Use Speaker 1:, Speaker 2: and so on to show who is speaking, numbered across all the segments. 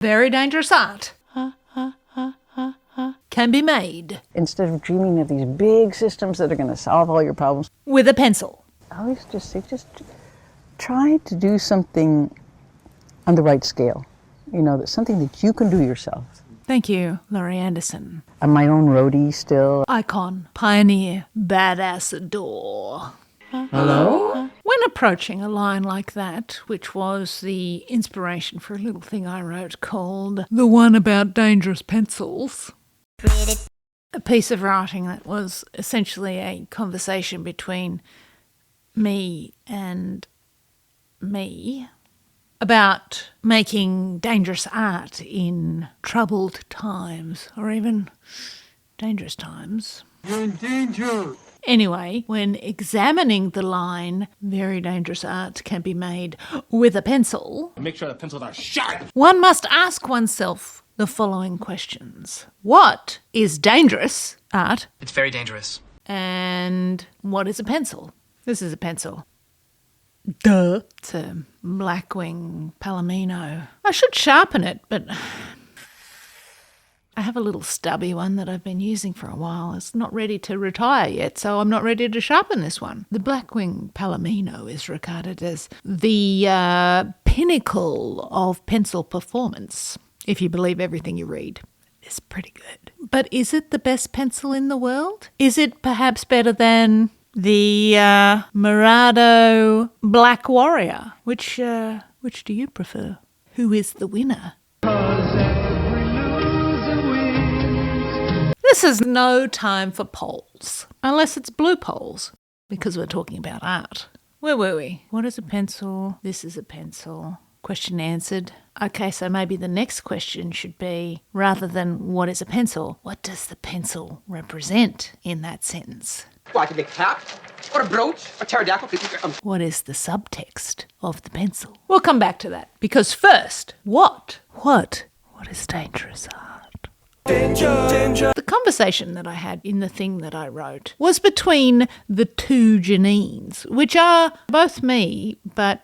Speaker 1: Very dangerous art can be made.
Speaker 2: Instead of dreaming of these big systems that are going to solve all your problems.
Speaker 1: With a pencil.
Speaker 2: I always just say, just try to do something on the right scale. You know, that's something that you can do yourself.
Speaker 1: Thank you, Laurie Anderson.
Speaker 2: I'm my own roadie still.
Speaker 1: Icon, pioneer, badass adore.
Speaker 2: Hello?
Speaker 1: When approaching a line like that, which was the inspiration for a little thing I wrote called The One About Dangerous Pencils, a piece of writing that was essentially a conversation between me and me about making dangerous art in troubled times, or even dangerous times.
Speaker 3: You're in danger!
Speaker 1: Anyway, when examining the line, very dangerous art can be made with a pencil,
Speaker 3: Make sure the pencils are sharp!
Speaker 1: one must ask oneself the following questions. What is dangerous art?
Speaker 4: It's very dangerous.
Speaker 1: And what is a pencil? This is a pencil. Duh. It's a Blackwing Palomino. I should sharpen it, but I have a little stubby one that I've been using for a while. It's not ready to retire yet, so I'm not ready to sharpen this one. The Blackwing Palomino is regarded as the pinnacle of pencil performance, if you believe everything you read. It's pretty good. But is it the best pencil in the world? Is it perhaps better than the Murado Black Warrior? Which do you prefer? Who is the winner? This is no time for polls, unless it's blue polls, because we're talking about art. Where were we? What is a pencil? This is a pencil. Question answered. Okay, so maybe the next question should be, rather than what is a pencil, what does the pencil represent in that sentence?
Speaker 5: Like a big cap, or a brooch, or pterodactyl.
Speaker 1: What is the subtext of the pencil? We'll come back to that, because first, what is dangerous art? Danger. The conversation that I had in the thing that I wrote was between the two Janeens, which are both me, but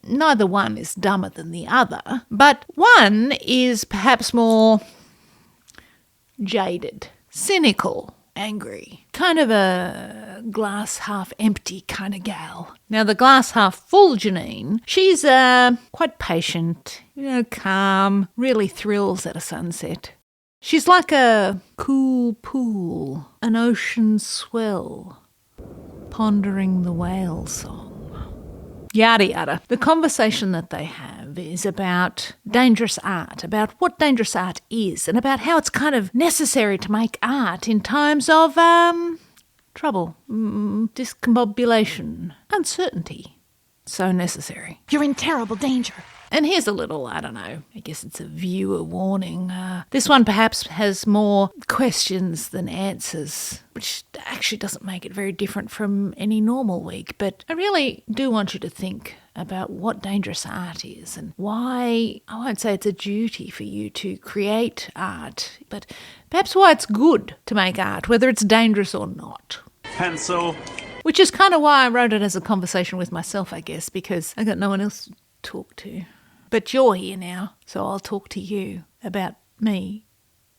Speaker 1: neither one is dumber than the other. But one is perhaps more jaded, cynical, angry, kind of a glass half empty kind of gal. Now the glass half full Janeen, she's quite patient, calm, really thrills at a sunset. She's like a cool pool, an ocean swell, pondering the whale song. Yada yada. The conversation that they have is about dangerous art, about what dangerous art is, and about how it's kind of necessary to make art in times of trouble, discombobulation, uncertainty. So necessary.
Speaker 6: You're in terrible danger.
Speaker 1: And here's a little, I don't know, I guess it's a viewer warning. This one perhaps has more questions than answers, which actually doesn't make it very different from any normal week. But I really do want you to think about what dangerous art is and why, I won't say it's a duty for you to create art, but perhaps why it's good to make art, whether it's dangerous or not.
Speaker 3: Pencil.
Speaker 1: Which is kind of why I wrote it as a conversation with myself, I guess, because I got no one else to talk to. But you're here now, so I'll talk to you about me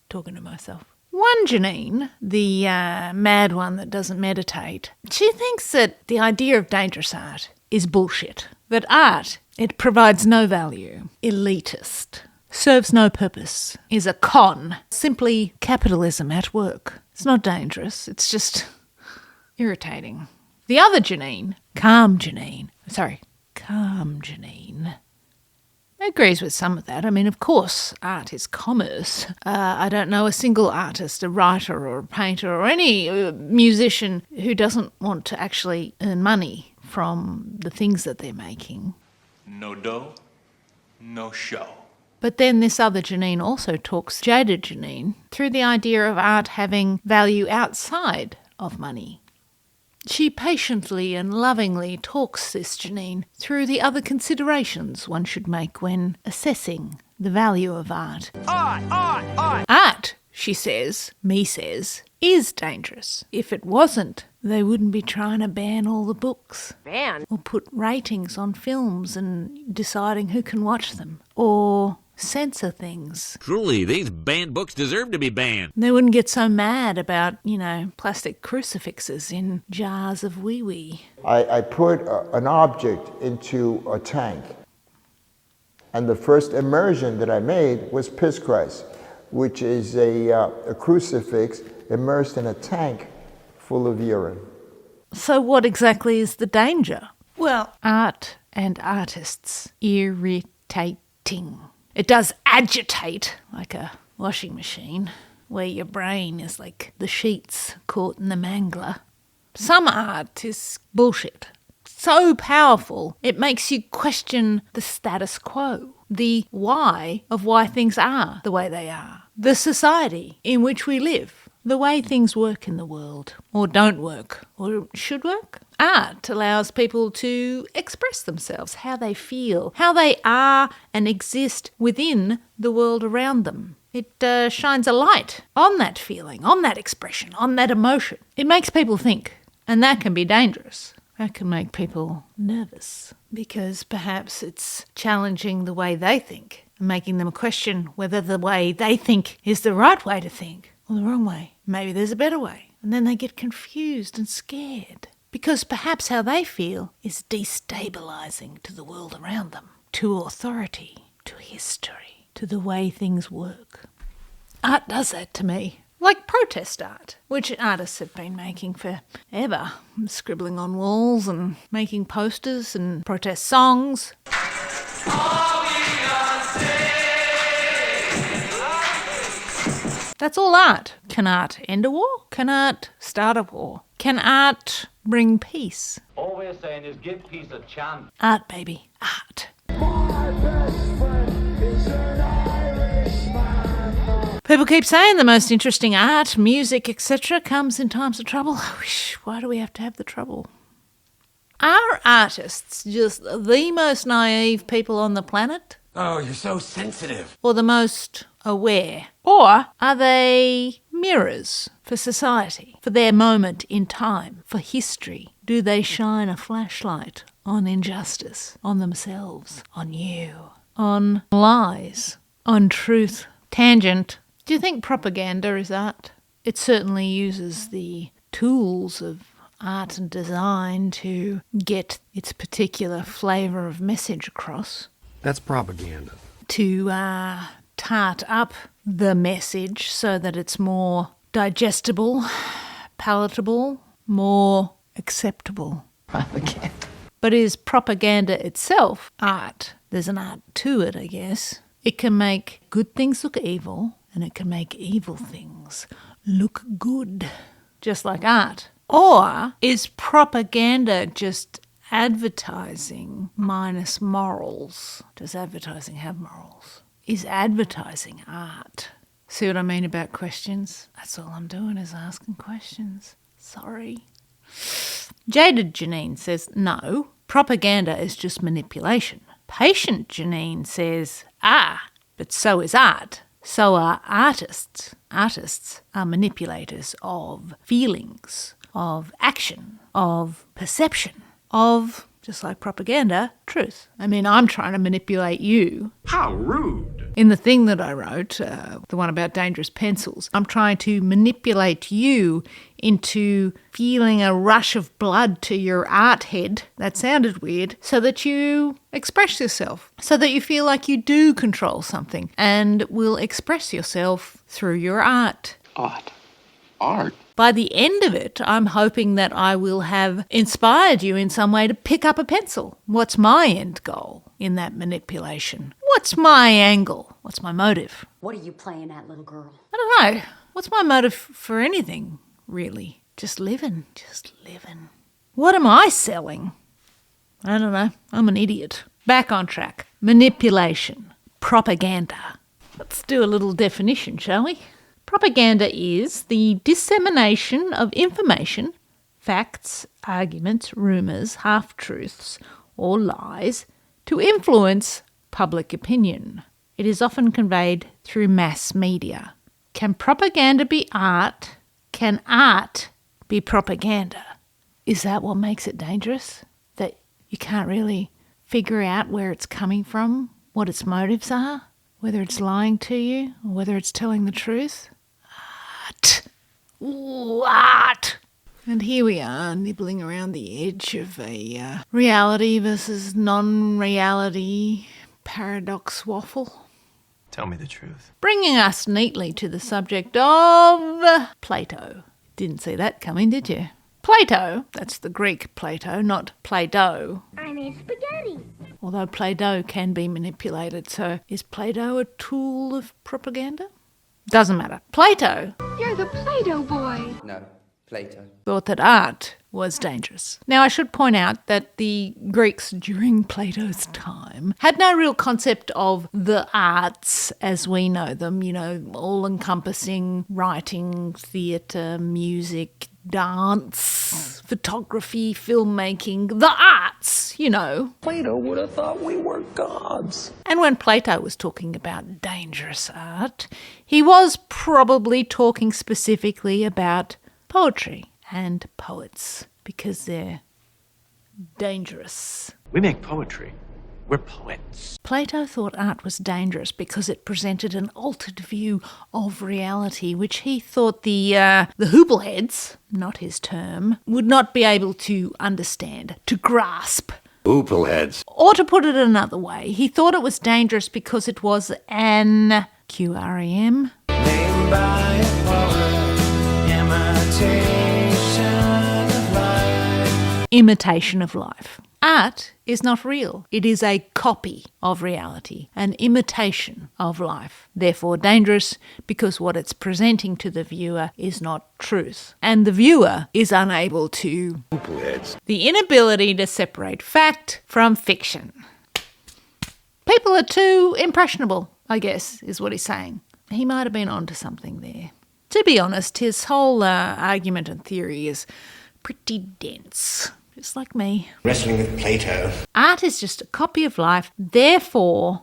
Speaker 1: talking to myself. One Janeen, the mad one that doesn't meditate, she thinks that the idea of dangerous art is bullshit. That art, it provides no value, elitist, serves no purpose, is a con, simply capitalism at work. It's not dangerous, it's just irritating. The other Janeen, calm Janeen, agrees with some of that. I mean, of course, art is commerce. I don't know a single artist, a writer or a painter or any musician who doesn't want to actually earn money from the things that they're making.
Speaker 3: No dough, no show.
Speaker 1: But then this other Janeen also talks, jaded Janeen, through the idea of art having value outside of money. She patiently and lovingly talks this Janeen through the other considerations one should make when assessing the value of art. Art, she says, is dangerous. If it wasn't, they wouldn't be trying to ban all the books.
Speaker 6: Ban?
Speaker 1: Or put ratings on films and deciding who can watch them. Or censor things.
Speaker 4: Truly, these banned books deserve to be banned.
Speaker 1: They wouldn't get so mad about, plastic crucifixes in jars of wee-wee.
Speaker 6: I put an object into a tank. And the first immersion that I made was Piss Christ, which is a crucifix immersed in a tank full of urine.
Speaker 1: So what exactly is the danger? Well, art and artists irritating. It does agitate, like a washing machine, where your brain is like the sheets caught in the mangler. Some art is bullshit. So powerful, it makes you question the status quo, the why of why things are the way they are, the society in which we live, the way things work in the world, or don't work, or should work. Art allows people to express themselves, how they feel, how they are and exist within the world around them. It shines a light on that feeling, on that expression, on that emotion. It makes people think, and that can be dangerous. That can make people nervous because perhaps it's challenging the way they think and making them question whether the way they think is the right way to think or the wrong way. Maybe there's a better way. And then they get confused and scared because perhaps how they feel is destabilising to the world around them, to authority, to history, to the way things work. Art does that to me. Like protest art, which artists have been making forever, scribbling on walls and making posters and protest songs. That's all art. Can art end a war? Can art start a war? Can art bring peace?
Speaker 7: All we're saying is give peace a chance.
Speaker 1: Art, baby, art. People keep saying the most interesting art, music, etc. comes in times of trouble. Why do we have to have the trouble? Are artists just the most naive people on the planet?
Speaker 3: Oh, you're so sensitive.
Speaker 1: Or the most aware? Or are they mirrors for society, for their moment in time, for history? Do they shine a flashlight on injustice, on themselves, on you, on lies, on truth? Tangent. Do you think propaganda is art? It certainly uses the tools of art and design to get its particular flavour of message across.
Speaker 8: That's propaganda.
Speaker 1: To tart up the message so that it's more digestible, palatable, more acceptable.
Speaker 2: Propaganda.
Speaker 1: But is propaganda itself art? There's an art to it, I guess. It can make good things look evil, and it can make evil things look good, just like art. Or is propaganda just advertising minus morals? Does advertising have morals? Is advertising art? See what I mean about questions? That's all I'm doing is asking questions. Sorry. Jaded Janeen says, no, propaganda is just manipulation. Patient Janeen says, but so is art. So are artists. Artists are manipulators of feelings, of action, of perception, of, just like propaganda, truth. I mean, I'm trying to manipulate you.
Speaker 3: How rude.
Speaker 1: In the thing that I wrote, the one about dangerous pencils, I'm trying to manipulate you into feeling a rush of blood to your art head, that sounded weird, so that you express yourself, so that you feel like you do control something and will express yourself through your art.
Speaker 3: Art?
Speaker 1: By the end of it, I'm hoping that I will have inspired you in some way to pick up a pencil. What's my end goal in that manipulation? What's my angle? What's my motive?
Speaker 9: What are you playing at, little girl?
Speaker 1: I don't know. What's my motive for anything, really? Just living. What am I selling? I don't know. I'm an idiot. Back on track. Manipulation. Propaganda. Let's do a little definition, shall we? Propaganda is the dissemination of information, facts, arguments, rumours, half-truths, or lies to influence public opinion. It is often conveyed through mass media. Can propaganda be art? Can art be propaganda? Is that what makes it dangerous? That you can't really figure out where it's coming from, what its motives are, whether it's lying to you or whether it's telling the truth. Art. Ooh, art. And here we are, nibbling around the edge of a reality versus non-reality paradox waffle.
Speaker 3: Tell me the truth.
Speaker 1: Bringing us neatly to the subject of Plato. Didn't see that coming, did you? Plato, that's the Greek Plato, not Play-Doh.
Speaker 8: I need spaghetti.
Speaker 1: Although Play-Doh can be manipulated, so is Play-Doh a tool of propaganda? Doesn't matter. Plato
Speaker 8: You're the Play-Doh boy.
Speaker 5: No, Plato.
Speaker 1: thought that art was dangerous. Now, I should point out that the Greeks during Plato's time had no real concept of the arts as we know them, you know, all-encompassing writing, theatre, music, dance, photography, filmmaking, the arts, you know.
Speaker 3: Plato would have thought we were gods.
Speaker 1: And when Plato was talking about dangerous art, he was probably talking specifically about poetry and poets, because they're dangerous.
Speaker 3: We make poetry. We're poets.
Speaker 1: Plato thought art was dangerous because it presented an altered view of reality, which he thought the hoopleheads, not his term, would not be able to understand, to grasp.
Speaker 3: Oopleheads.
Speaker 1: Or to put it another way, he thought it was dangerous because it was an QREM.
Speaker 9: Named by a poet,
Speaker 1: Imitation of life. Art is not real. It is a copy of reality, an imitation of life. Therefore dangerous because what it's presenting to the viewer is not truth. And the viewer is unable to...
Speaker 3: Oopleheads.
Speaker 1: The inability to separate fact from fiction. People are too impressionable, I guess, is what he's saying. He might have been onto something there. To be honest, his whole argument and theory is pretty dense. Just like me.
Speaker 3: Wrestling with Plato.
Speaker 1: Art is just a copy of life, therefore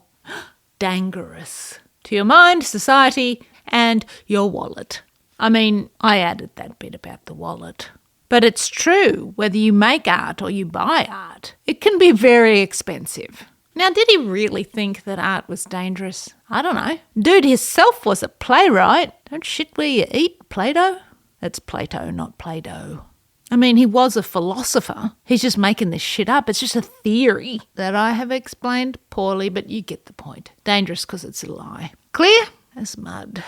Speaker 1: dangerous to your mind, society, and your wallet. I mean, I added that bit about the wallet. But it's true, whether you make art or you buy art, it can be very expensive. Now, did he really think that art was dangerous? I don't know. Dude himself was a playwright. Don't shit where you eat, Plato. It's Plato, not Play-Doh. I mean, he was a philosopher. He's just making this shit up. It's just a theory that I have explained poorly, but you get the point. Dangerous because it's a lie. Clear as mud.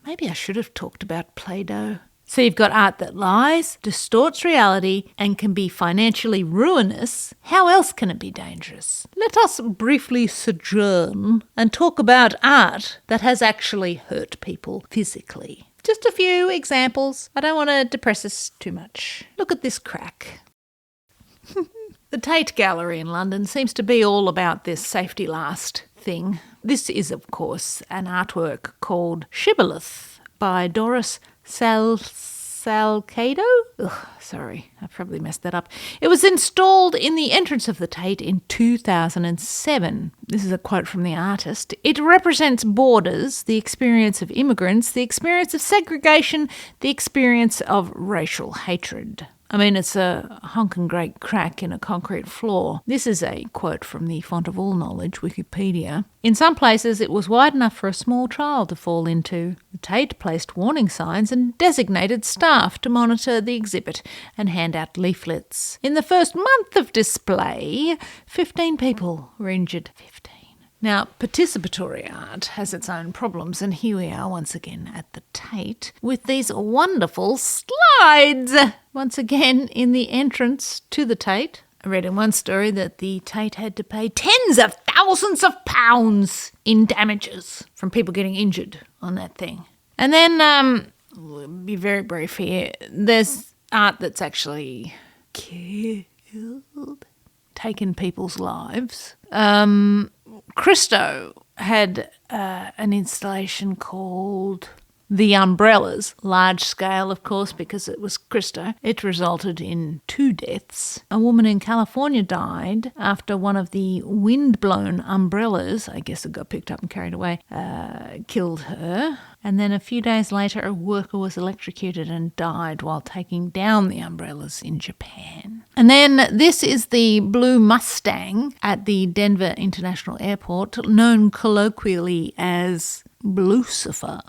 Speaker 1: Maybe I should have talked about Play-Doh. So you've got art that lies, distorts reality, and can be financially ruinous. How else can it be dangerous? Let us briefly sojourn and talk about art that has actually hurt people physically. Just a few examples. I don't want to depress us too much. Look at this crack. The Tate Gallery in London seems to be all about this safety last thing. This is, of course, an artwork called Shibboleth by Doris Salcedo? Ugh, sorry, I probably messed that up. It was installed in the entrance of the Tate in 2007. This is a quote from the artist. It represents borders, the experience of immigrants, the experience of segregation, the experience of racial hatred. I mean, it's a honkin' great crack in a concrete floor. This is a quote from the font of all knowledge, Wikipedia. In some places, it was wide enough for a small child to fall into. The Tate placed warning signs and designated staff to monitor the exhibit and hand out leaflets. In the first month of display, 15 people were injured. 15. Now, participatory art has its own problems, and here we are once again at the Tate with these wonderful slides. Once again, in the entrance to the Tate, I read in one story that the Tate had to pay tens of thousands of pounds in damages from people getting injured on that thing. And then, we'll be very brief here, there's art that's actually killed, taken people's lives. Christo had an installation called The Umbrellas, large scale, of course, because it was Christo. It resulted in 2 deaths. A woman in California died after one of the wind-blown umbrellas, I guess it got picked up and carried away, killed her. And then a few days later, a worker was electrocuted and died while taking down the umbrellas in Japan. And then this is the blue Mustang at the Denver International Airport, known colloquially as Lucifer.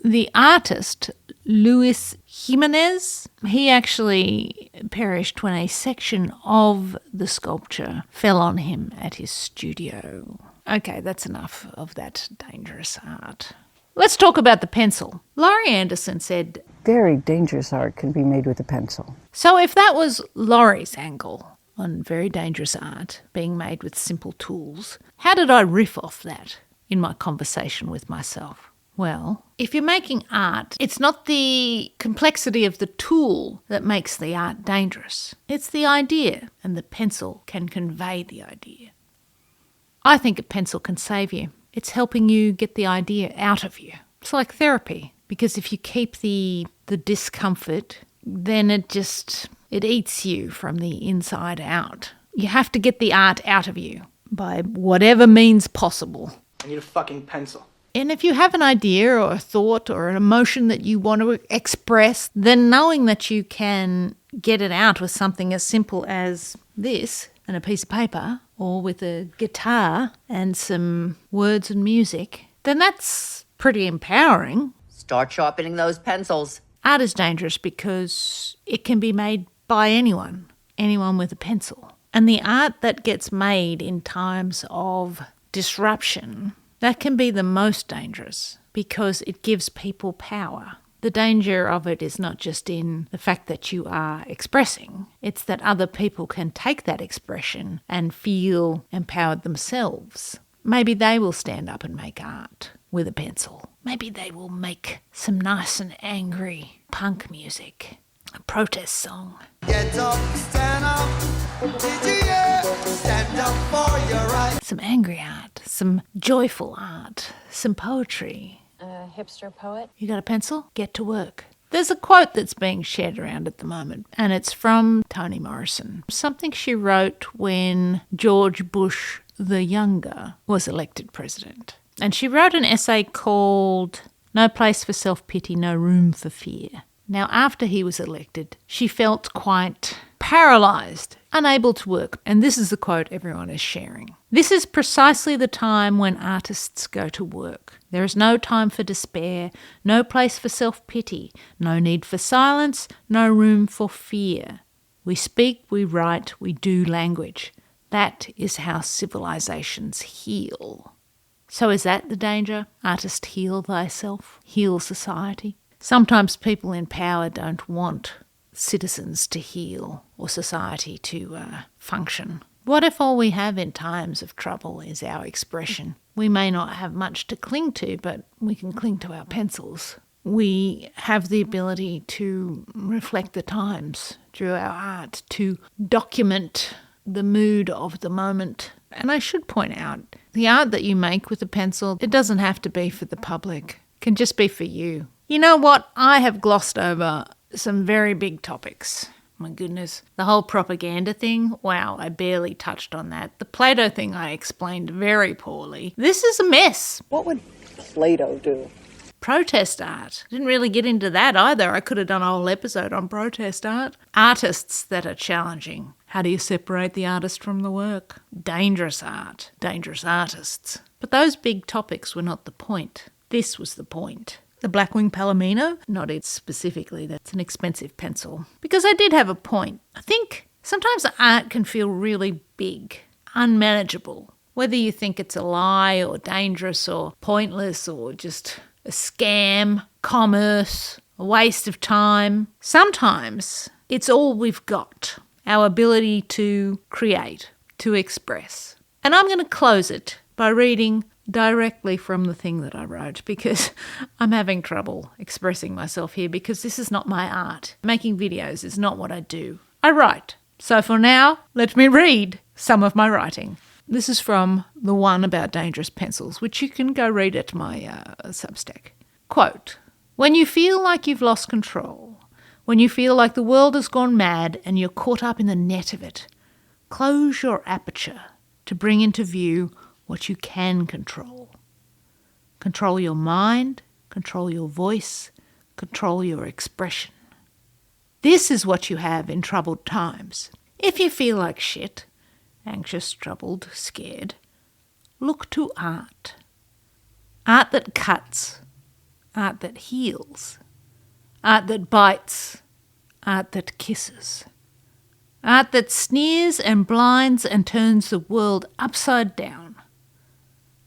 Speaker 1: The artist, Luis Jimenez, he actually perished when a section of the sculpture fell on him at his studio. Okay, that's enough of that dangerous art. Let's talk about the pencil. Laurie Anderson said,
Speaker 2: Very dangerous art can be made with a pencil.
Speaker 1: so if that was Laurie's angle on very dangerous art being made with simple tools, how did I riff off that in my conversation with myself? Well, if you're making art, it's not the complexity of the tool that makes the art dangerous. It's the idea, and the pencil can convey the idea. I think a pencil can save you. It's helping you get the idea out of you. It's like therapy, because if you keep the discomfort, then it eats you from the inside out. You have to get the art out of you by whatever means possible.
Speaker 5: I need a fucking pencil.
Speaker 1: And if you have an idea or a thought or an emotion that you want to express, then knowing that you can get it out with something as simple as this and a piece of paper, or with a guitar and some words and music, then that's pretty empowering.
Speaker 10: Start sharpening those pencils.
Speaker 1: Art is dangerous because it can be made by anyone with a pencil. And the art that gets made in times of disruption, that can be the most dangerous because it gives people power. The danger of it is not just in the fact that you are expressing, it's that other people can take that expression and feel empowered themselves. Maybe they will stand up and make art with a pencil. Maybe they will make some nice and angry punk music, a protest song.
Speaker 9: Get up, stand up. Did you hear? Stand up for your right.
Speaker 1: Some angry art, some joyful art, some poetry.
Speaker 11: A hipster poet.
Speaker 1: You got a pencil? Get to work. There's a quote that's being shared around at the moment, and it's from Toni Morrison. Something she wrote when George Bush the Younger was elected president. And she wrote an essay called No Place for Self-Pity, No Room for Fear. Now, after he was elected, she felt quite paralysed, unable to work. And this is the quote everyone is sharing. This is precisely the time when artists go to work. There is no time for despair, no place for self-pity, no need for silence, no room for fear. We speak, we write, we do language. That is how civilizations heal. So is that the danger? Artist, heal thyself, heal society. Sometimes people in power don't want citizens to heal or society to function. What if all we have in times of trouble is our expression? We may not have much to cling to, but we can cling to our pencils. We have the ability to reflect the times through our art, to document the mood of the moment. And I should point out, the art that you make with a pencil, it doesn't have to be for the public. It can just be for you. You know what? I have glossed over some very big topics. My goodness. The whole propaganda thing, wow, I barely touched on that. The Plato thing I explained very poorly. This is a mess.
Speaker 2: What would Plato do?
Speaker 1: Protest art. Didn't really get into that either. I could have done a whole episode on protest art. Artists that are challenging. How do you separate the artist from the work? Dangerous art. Dangerous artists. But those big topics were not the point. This was the point. The Blackwing Palomino, not it specifically, that's an expensive pencil. Because I did have a point. I think sometimes art can feel really big, unmanageable. Whether you think it's a lie or dangerous or pointless or just a scam, commerce, a waste of time. Sometimes it's all we've got, our ability to create, to express. And I'm going to close it by reading directly from the thing that I wrote because I'm having trouble expressing myself here because this is not my art. Making videos is not what I do. I write. So for now, let me read some of my writing. This is from the one about dangerous pencils, which you can go read at my Substack. Quote, when you feel like you've lost control, when you feel like the world has gone mad and you're caught up in the net of it, close your aperture to bring into view what you can control. Control your mind, control your voice, control your expression. This is what you have in troubled times. If you feel like shit, anxious, troubled, scared, look to art. Art that cuts, art that heals, art that bites, art that kisses, art that sneers and blinds and turns the world upside down,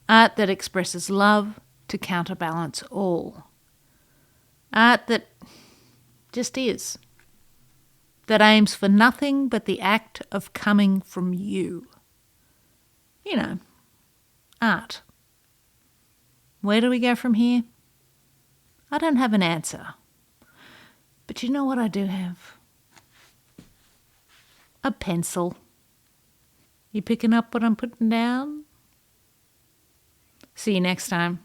Speaker 1: art that expresses love to counterbalance all, art that just is, that aims for nothing but the act of coming from you. You know, art. Where do we go from here? I don't have an answer. But you know what I do have? A pencil. You picking up what I'm putting down? See you next time.